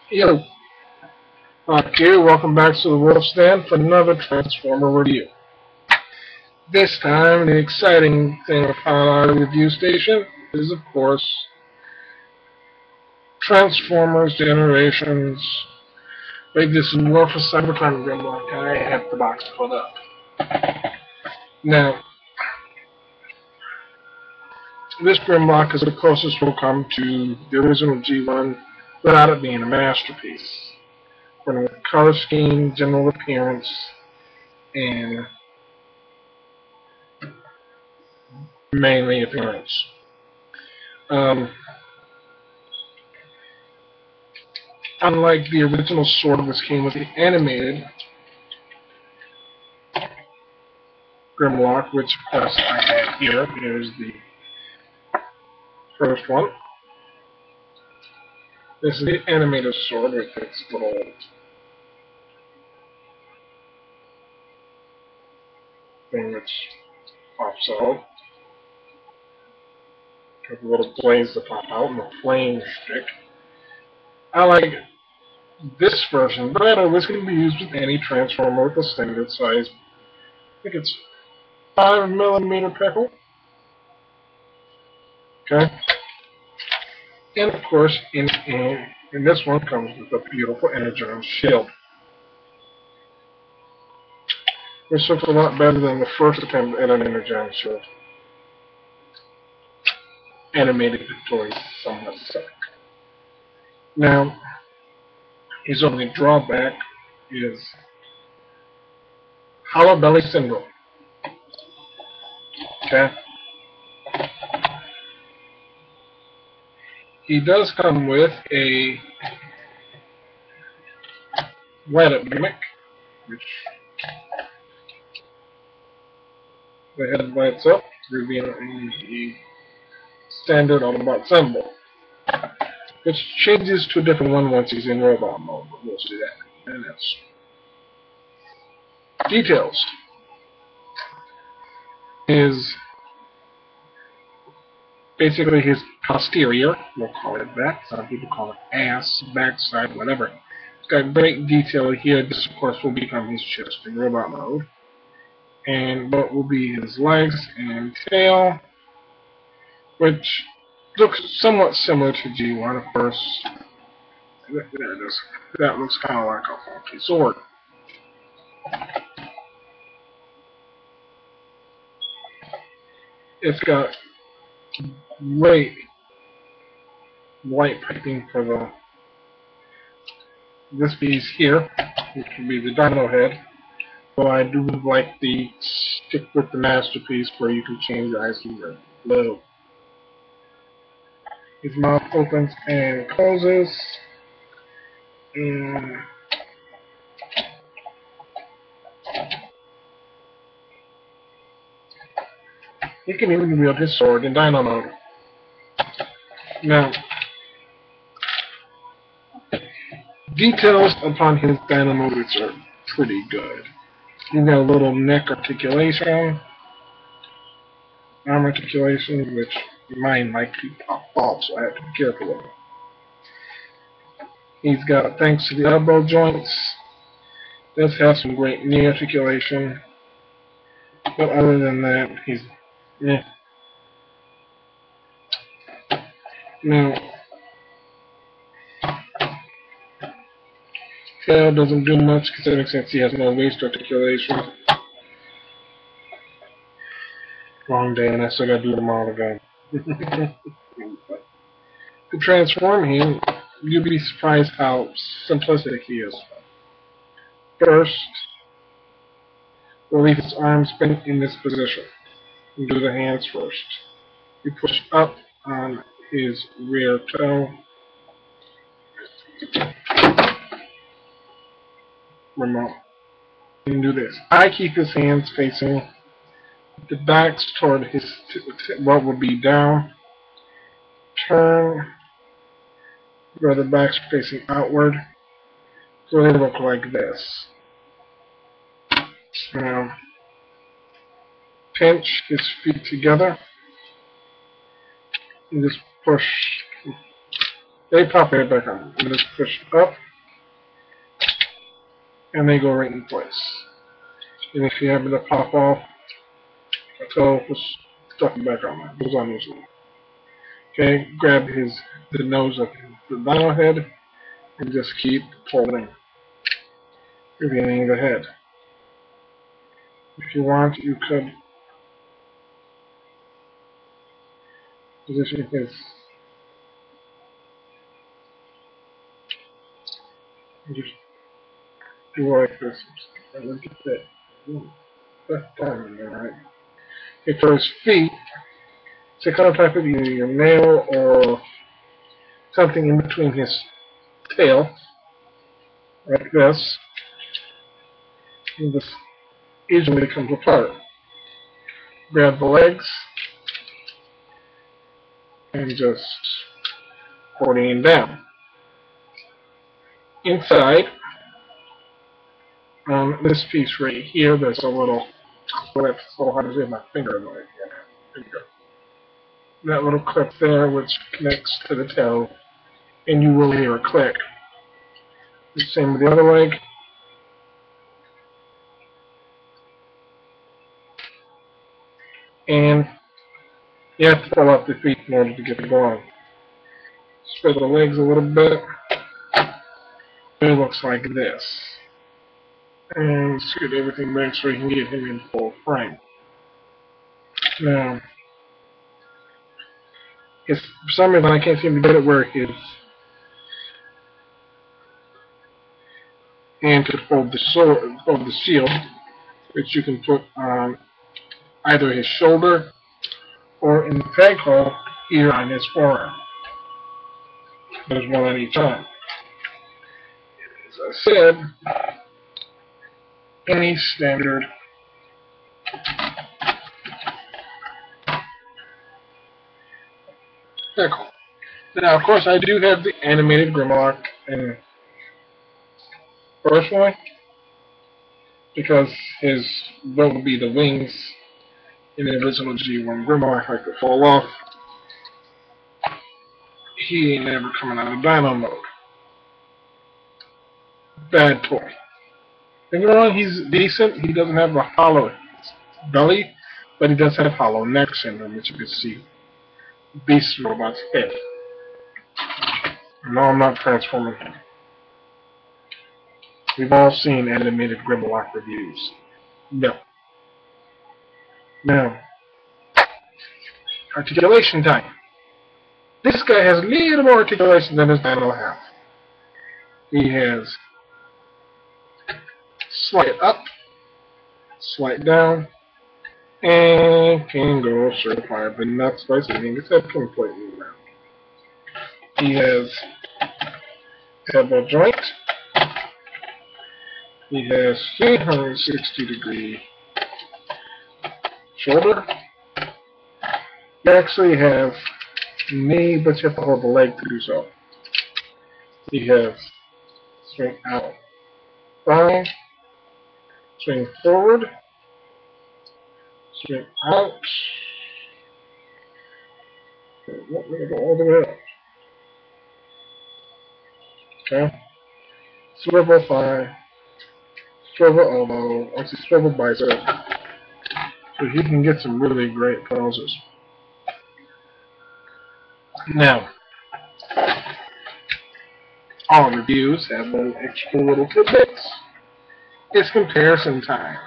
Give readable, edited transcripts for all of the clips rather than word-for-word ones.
Yo, okay, welcome back to the World Stand for another Transformer review. This time, the exciting thing upon our review station is, of course, Transformers Generations. Wait, this is War for Cybertron Grimlock. I have the box pulled up. Now, this Grimlock is the closest we'll come to the original G1 without it being a masterpiece. From the color scheme, general appearance, and mainly appearance. Unlike the original Sword, which came with the animated Grimlock, which of course I have here. Here's the first one. This is the animated Sword with its little thing which pops out. With a little blades that pop out and a flame stick. I like this version better. This can be used with any Transformer with a standard size. I think it's 5mm peckle. Okay. And of course, in this one comes with a beautiful Energon shield. This looks a lot better than the first attempt at an Energon shield. Animated toys somewhat suck. Now, his only drawback is hollow belly syndrome. Okay? He does come with a light-up gimmick, which the head lights up, revealing the standard Autobot symbol, which changes to a different one once he's in robot mode, but we'll see that in minutes. Details. Is basically his posterior, we'll call it that. Some people call it ass, backside, whatever. It's got great detail here. This, of course, will become his chest in robot mode. And what will be his legs and tail, which looks somewhat similar to G1, of course. There it is. That looks kind of like a funky sword. It's got great white piping for this piece here, which would be the dino head. So I do like the stick with the masterpiece where you can change the eyes to red blue. His mouth opens and closes. And he can even wield his sword in dino mode. Now, details upon his dino mode are pretty good. He's got a little neck articulation, arm articulation, which mine might pop off, so I have to be careful with it. He's got, thanks to the elbow joints, does have some great knee articulation, but other than that, he's Now, tail doesn't do much considering since he has no waist articulation. Long day, and I still gotta do them all again. To transform him, you'll be surprised how simplistic he is. First, we'll leave his arms bent in this position. And do the hands first. You push up on his rear toe. Remote. And do this. I keep his hands facing the backs toward his what would be down. Turn where the backs facing outward. So they look like this. Now pinch his feet together and just push They pop right back on. You just push up, and they go right in place. And if you happen to pop off, so just stuff it back on. It goes on easily. Okay, grab the nose of the dino head and just keep pulling, revealing the head. If you want, you could position his. Just do like this. And look at that. Ooh, that's time in there, right? Okay, for his feet, so kind of type of either your nail or something in between his tail, like this, and this easily comes apart. Grab the legs and just accordion down. Inside, on this piece right here, there's a little clip, so hard to see my finger in the way. Yeah, there you go. That little clip there, which connects to the toe, and you will hear a click. The same with the other leg. And you have to pull out the feet in order to get it going. Spread the legs a little bit. It looks like this. And scoot everything back so you can get him in full frame. Now, for some reason I can't seem to get it where his hand could hold the shield, which you can put on either his shoulder or in the tag hole, either on his forearm. There's one on each arm. As I said, any standard tag hole. Now, of course, I do have the animated Grimlock in personally, because his will be the wings in the original G1 Grimlock like to fall off. He ain't never coming out of dino mode. Bad toy. Don't get me wrong, he's decent. He doesn't have a hollow belly, but he does have hollow neck syndrome, which you can see. Beast Robot's head. No, I'm not transforming him. We've all seen animated Grimlock reviews. No. Now, articulation time. This guy has a little more articulation than his dino have. He has slight up, slight down, and can go certified, but not by sitting his head completely around. He has elbow joint. He has 360-degree shoulder. You actually have knee, but you have to hold the leg to do so. He has swing out, thigh, swing forward, swing out. Let me go all the way up. Okay. Swivel thigh, swivel elbow, actually swivel bicep. So he can get some really great poses. Now, all reviews have one extra little tidbits. It's comparison time.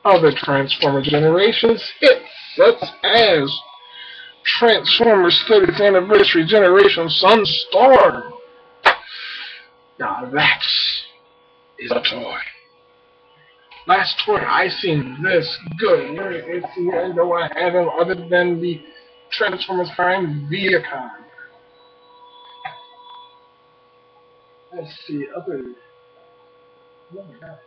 Other Transformer generations hits, such as Transformers 30th Anniversary Generation Sunstorm. Now that is a toy. Last toy I seen this good. It's the end though I haven't other than the Transformers Prime Viacom. Let's see, other. Oh my god.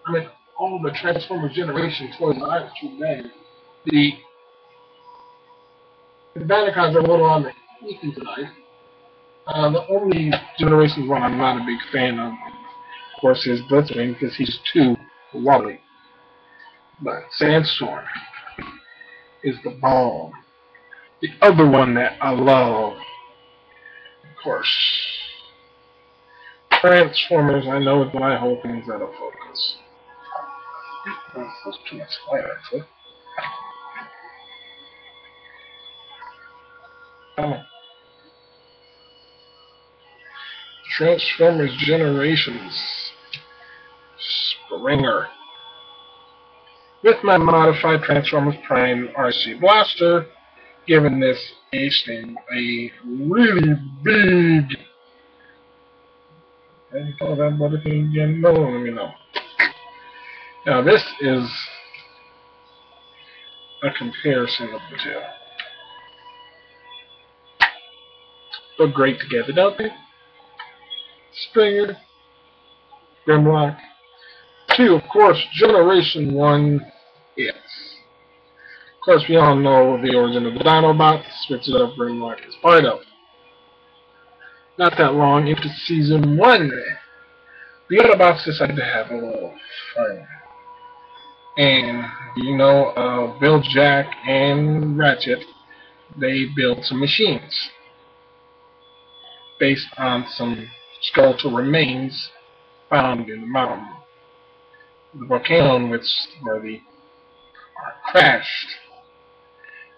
I mean, all the Transformers Generation toys aren't too bad. The Vaticons are a little on the easy tonight. The only Generations one I'm not a big fan of course, is Blitzwing because he's too wobbly. But Sandstorm is the bomb. The other one that I love, of course, Transformers. I know it's my whole thing's out of focus. That's too much light, actually. Oh. Transformers Generations Springer. With my modified Transformers Prime RC Blaster, giving this ace thing a really big. How do you call that mother thing again? No, let me know. Now this is a comparison of the two. Look great together, don't they? Springer, Grimlock. 2, of course, Generation 1, yes. Of course, we all know the origin of the Dinobots, which is what Grimlock is part of. Not that long into Season 1, the Autobots decided to have a little fun. And, you know, Bill, Jack, and Ratchet, they built some machines based on some skeletal remains found in the mountain. The volcano in which where the crashed,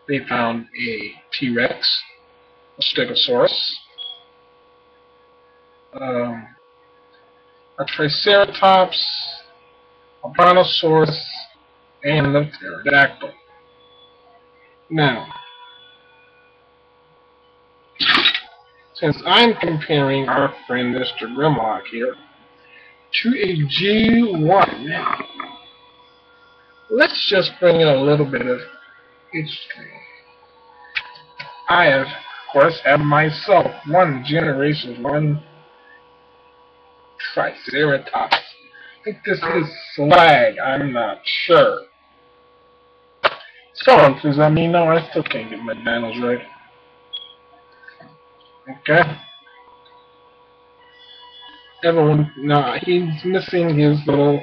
they found a T-Rex, a Stegosaurus, a Triceratops, a Brontosaurus, and a Pterodactyl. Now, since I'm comparing our friend Mr. Grimlock here to a G1, let's just bring in a little bit of history. I have, of course, have myself one Generation 1 Triceratops. I think this is Slag, I'm not sure. So, does that mean no? I still can't get my dinos right. Okay. Everyone, no, he's missing his little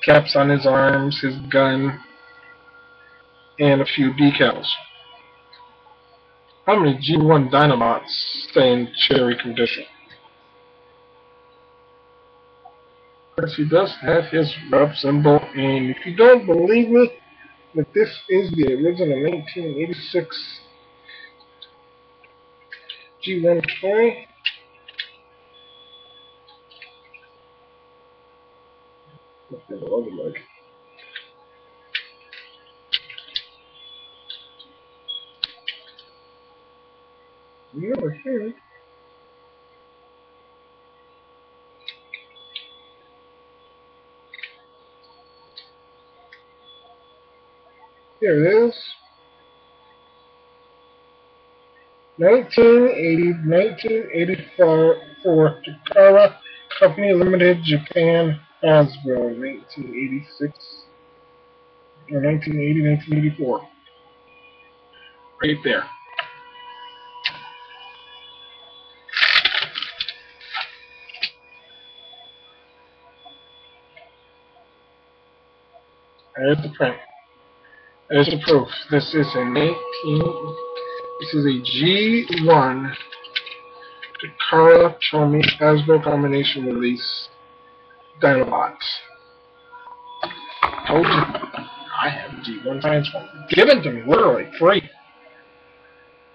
caps on his arms, his gun, and a few decals. How many G1 Dinobots stay in cherry condition? Of course, he does have his rub symbol, and if you don't believe me, that this is the original 1986 G1 toy. What's the logo like? Over here. Here it is. 1984 Takara Company Limited, Japan, Hasbro, 1986 or 1980, 1984. Right there. There's the print. There's the proof. This is a G1 Takara Tomy Hasbro combination release Dinobots. Told you, I have a G1 Transformer. Given to me, literally, free.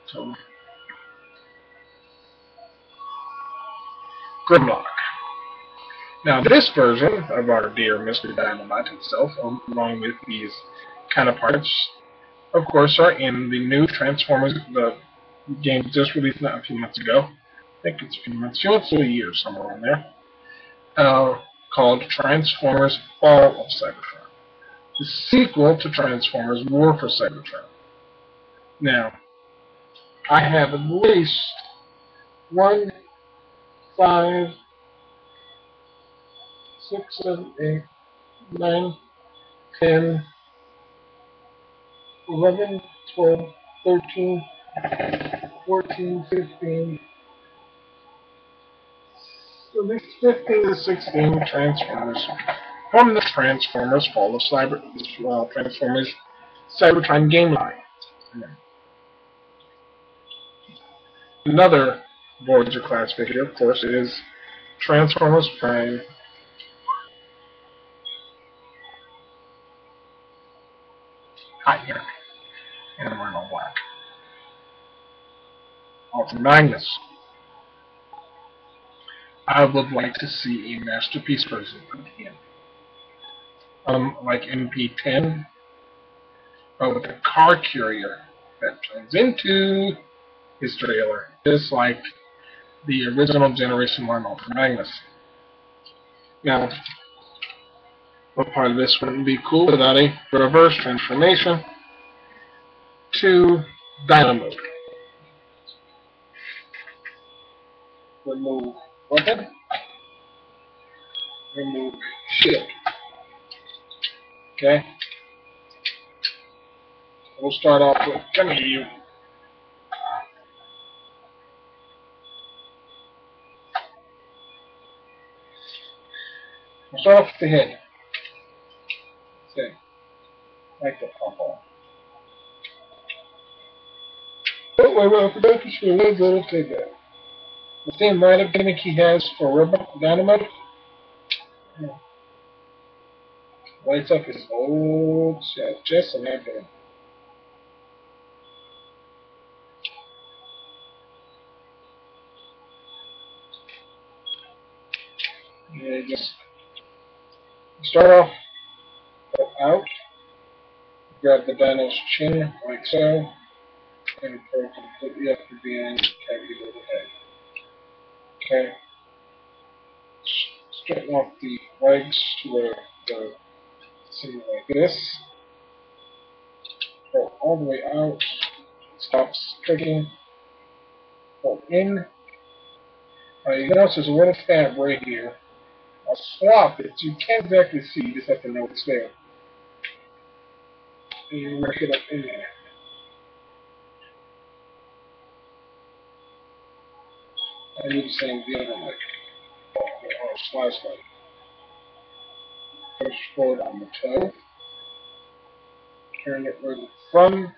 So, Grimlock. Now, this version of our dear Mr. Dinobot himself, along with these counterparts, of course, are in the new Transformers, the game just released not a few months ago. I think it's a few months to a year, somewhere in there. Called Transformers Fall of Cybertron. The sequel to Transformers War for Cybertron. Now, I have at least 1, 5, 6, 7, 8, 9, 10, 11, 12, 13, 14, 15, at least 15 to 16 Transformers from the Transformers Fall of Transformers Cybertron game line. Another Voyager class figure, of course, is Transformers Prime. Hi here, and I'm wearing all black. Also Magnus. I would like to see a masterpiece version of him. Like MP10, but with a car carrier that turns into his trailer, just like the original Generation 1 Ultra Magnus. Now, what part of this wouldn't be cool without a reverse transformation to Dynamo? Remove weapon, remove shield. Okay? We'll start off with, come here you. We'll start off with the head. Okay. Like the pop off. Oh, wait, I forgot to show you. Let's take that. The same random gimmick he has for Dynamite lights up his old chest and everything. Yeah, just start off out, grab the dino's chin like so, and pull completely up to the end, cavity of the head. Okay. Straighten off the legs to where the something like this. Pull all the way out. Stops clicking. Pull in. You notice there's a little tab right here. I'll swap it. You can't exactly see. You just have to know it's there. And you work it up in there. I do the same the other leg. Or slice leg. Push forward on the toe. Turn it where the thumb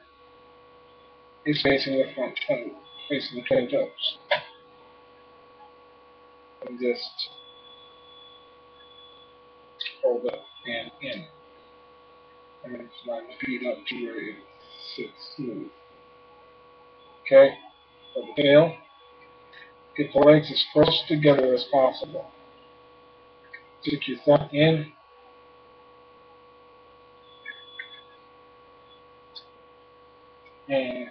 is facing the front toe. Facing the twin toes. And just hold up and in. And then slide the feet up to where it sits smooth. Okay? For the tail, get the legs as close together as possible. Stick your thumb in. And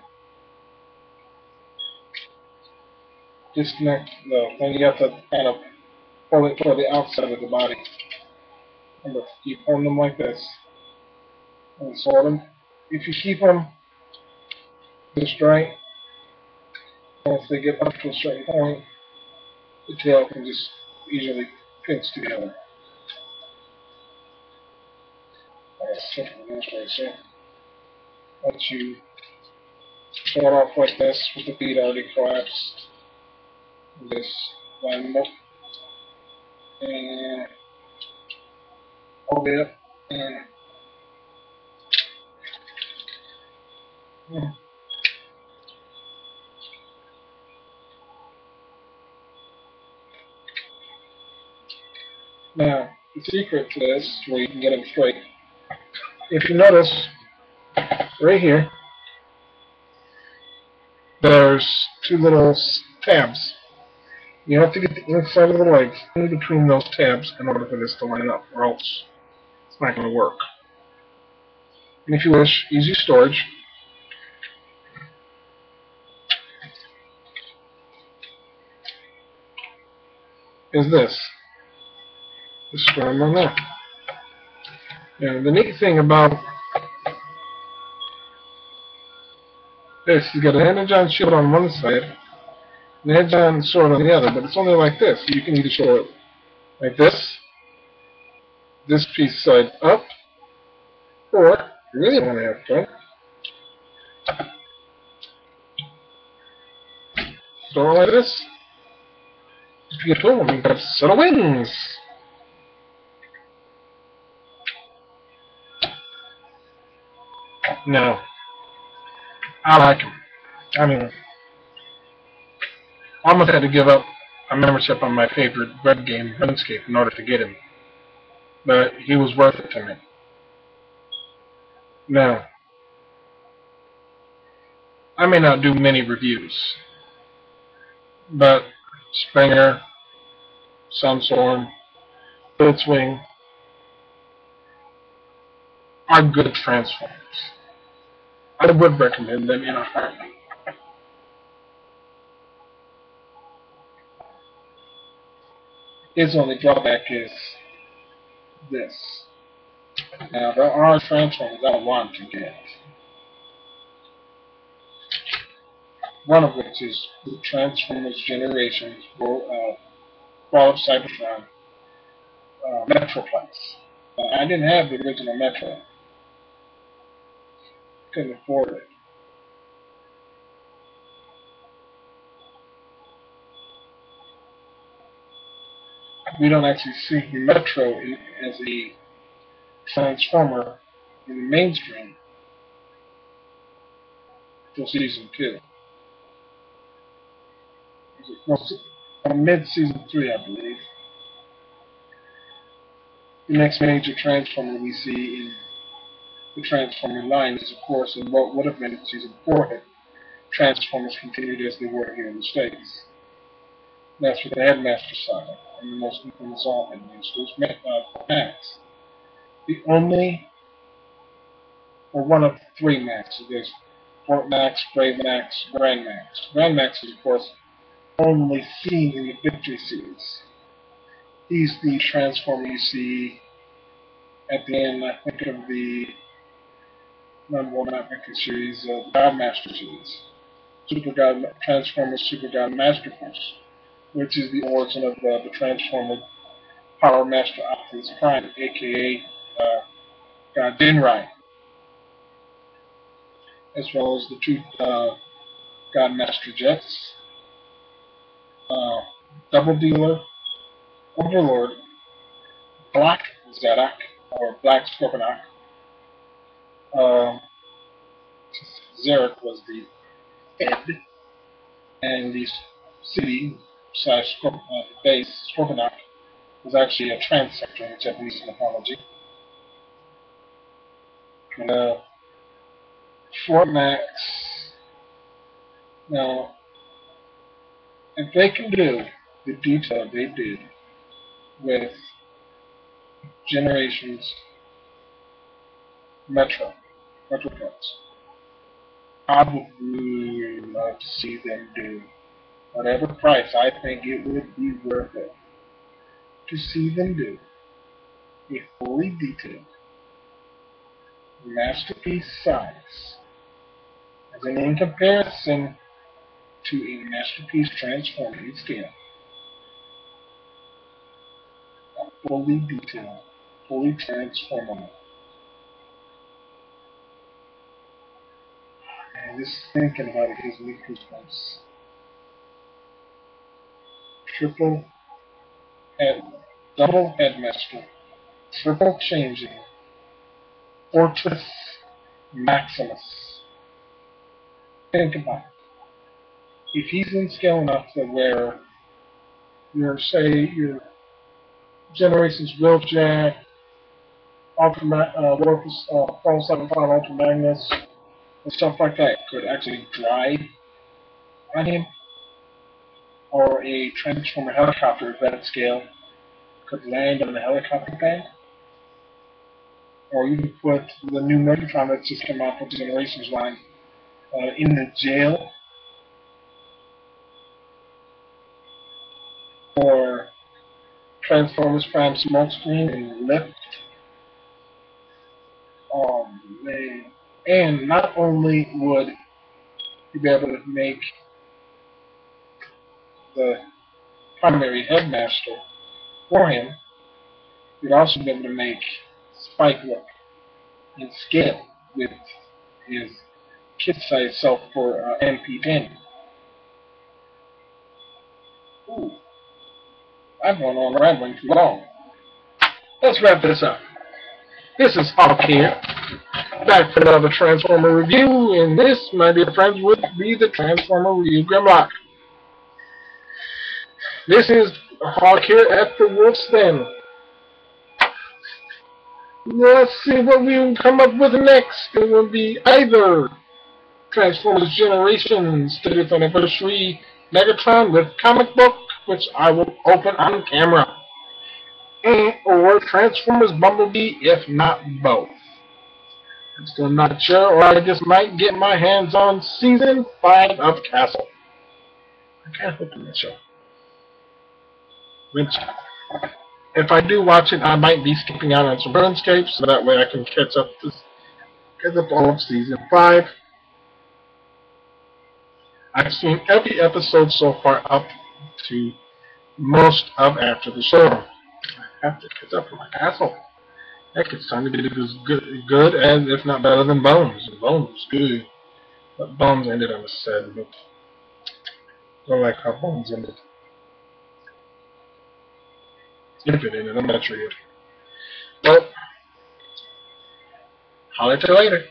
disconnect the thing. You have to kind of pull it toward the outside of the body. Remember, keep holding them like this. And sort them. If you keep them just right, once they get up to a certain point, the tail can just easily pinch together. Once you start off like this with the feet already collapsed, just line them up and hold it up and now the secret to this, where you can get them straight, if you notice right here, there's two little tabs. You have to get the inside of the legs in between those tabs in order for this to line up, or else it's not going to work. And if you wish, easy storage. Is this. Just store them on there. And the neat thing about this, you got a Energon shield on one side, and a Energon sword on the other, but it's only like this. You can either show it like this piece side up, or if you really want to have fun, store it like this. If you get home, you got a set of wings. No, I like them. I mean, I almost had to give up a membership on my favorite web game, RuneScape, in order to get him. But he was worth it to me. Now, I may not do many reviews, but Springer, Sunstorm, Blitzwing are good Transformers. I would recommend them in a heartbeat. His only drawback is this. Now, there are Transformers I want to get. One of which is the Transformers Generations Brawl of Cybertron Metroplex. I didn't have the original Metro. Couldn't afford it. We don't actually see Metro as a Transformer in the mainstream until season 2. Mid-season 3, I believe. The next major Transformer we see in the Transformer line is, of course, in what would have been season 4 hit. Transformers continued as they were here in the States. That's with the Headmaster Saga, and the most infamous all Headmasters, Max. The only, or one of 3 Maxes. There's Fort Max, Brave Max, Grand Max. Grand Max is, of course, only seen in the Victory series. He's the Transformer you see at the end, I think, of the not Victory series, the Godmaster series. Transformers Super God Master Force, which is the origin of the Transformer Power Master Optimus Prime, aka God Dinrai, as well as the 2 God Master Jets, Double Dealer, Overlord, Black Zadok, or Black Scorponok. Zarek was the head, and the city / base, Scorponok, was actually a transector in Japanese mythology. And Fort Max, now, if they can do the detail they did with Generations Metroplex, I would really love to see them do whatever price I think it would be worth it to see them do a fully detailed masterpiece size, as in comparison to a masterpiece transforming scale, a fully detailed, fully transformable. And just thinking about it gives me goosebumps. Double Headmaster, triple changing, Fortress Maximus. Think about it. If he's in scale enough to where your Generations Wheeljack, Warpus, 475 Ultra Magnus, and stuff like that could actually drive on him, or a Transformer helicopter of that scale could land on the helicopter pad, or you can put the new Megatron that's just come out with the Generations line in the jail, or Transformers Prime Smokescreen and Lift. Man. And not only would you be able to make the primary headmaster for him, you'd also be able to make Spike look and scale with his kid-sized self for MP10. Ooh, I've gone on rambling too long. Let's wrap this up. This is Hawk here, back for another Transformer review, and this, my dear friends, would be the Transformer Review Grimlock. This is Hawk here at the Wolf's Den. Let's see what we will come up with next. It will be either Transformers Generations 30th Anniversary Megatron with comic book, which I will open on camera, and or Transformers Bumblebee, if not both. I'm still not sure, or I just might get my hands on Season 5 of Castle. I can't open that show. Which, if I do watch it, I might be skipping out on some RuneScape, so that way I can catch up all of Season 5. I've seen every episode so far up to most of after the show. I have to catch up with my Castle. Heck, it's time to get as good as, if not better than Bones. Bones was good. But Bones ended on a sad note. I don't like how Bones ended. If it ended, I'm not sure yet. Well, holler at you later.